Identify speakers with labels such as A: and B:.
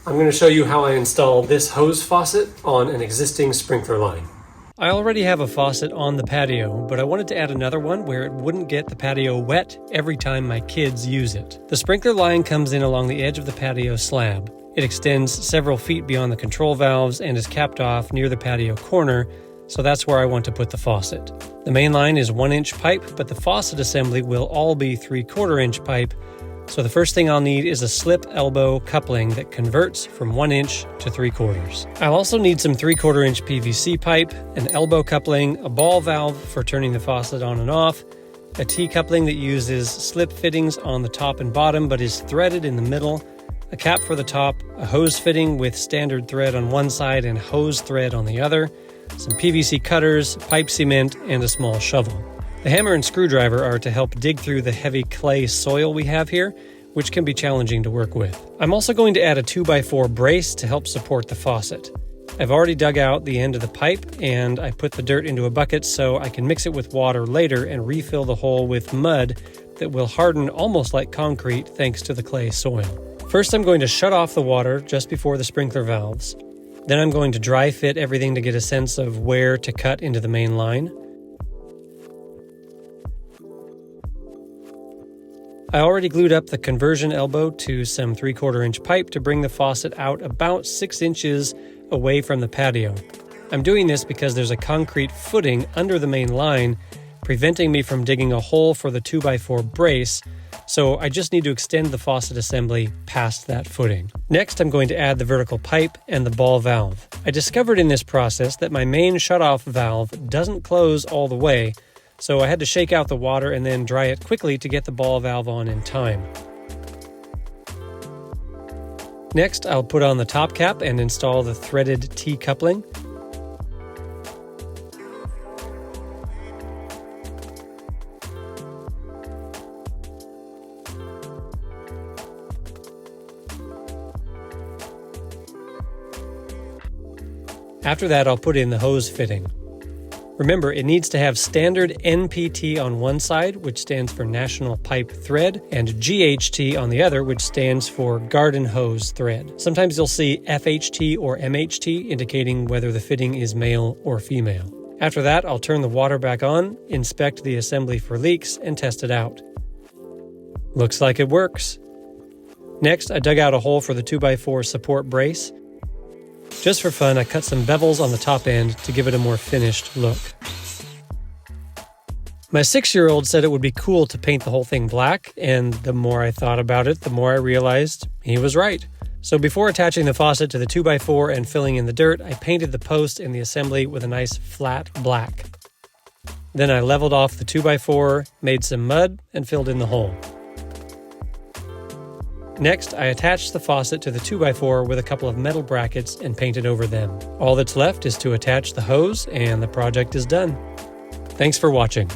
A: I'm going to show you how I install this hose faucet on an existing sprinkler line. I already have a faucet on the patio, but I wanted to add another one where it wouldn't get the patio wet every time my kids use it. The sprinkler line comes in along the edge of the patio slab. It extends several feet beyond the control valves and is capped off near the patio corner, so that's where I want to put the faucet. The main line is 1-inch pipe, but the faucet assembly will all be 3/4-inch pipe, so the first thing I'll need is a slip elbow coupling that converts from 1-inch to 3/4. I'll also need some 3/4-inch PVC pipe, an elbow coupling, a ball valve for turning the faucet on and off, a T-coupling that uses slip fittings on the top and bottom but is threaded in the middle, a cap for the top, a hose fitting with standard thread on one side and hose thread on the other, some PVC cutters, pipe cement, and a small shovel. The hammer and screwdriver are to help dig through the heavy clay soil we have here, which can be challenging to work with. I'm also going to add a 2x4 brace to help support the faucet. I've already dug out the end of the pipe and I put the dirt into a bucket so I can mix it with water later and refill the hole with mud that will harden almost like concrete thanks to the clay soil. First, I'm going to shut off the water just before the sprinkler valves. Then I'm going to dry fit everything to get a sense of where to cut into the main line. I already glued up the conversion elbow to some 3/4-inch pipe to bring the faucet out about 6 inches away from the patio. I'm doing this because there's a concrete footing under the main line, preventing me from digging a hole for the 2x4 brace, so I just need to extend the faucet assembly past that footing. Next, I'm going to add the vertical pipe and the ball valve. I discovered in this process that my main shutoff valve doesn't close all the way, so I had to shake out the water and then dry it quickly to get the ball valve on in time. Next, I'll put on the top cap and install the threaded T-coupling. After that, I'll put in the hose fitting. Remember, it needs to have standard NPT on one side, which stands for National Pipe Thread, and GHT on the other, which stands for Garden Hose Thread. Sometimes you'll see FHT or MHT, indicating whether the fitting is male or female. After that, I'll turn the water back on, inspect the assembly for leaks, and test it out. Looks like it works. Next, I dug out a hole for the 2x4 support brace. Just for fun, I cut some bevels on the top end to give it a more finished look. My 6-year-old said it would be cool to paint the whole thing black, and the more I thought about it, the more I realized he was right. So before attaching the faucet to the 2x4 and filling in the dirt, I painted the post and the assembly with a nice flat black. Then I leveled off the 2x4, made some mud, and filled in the hole. Next, I attached the faucet to the 2x4 with a couple of metal brackets and painted over them. All that's left is to attach the hose and the project is done. Thanks for watching.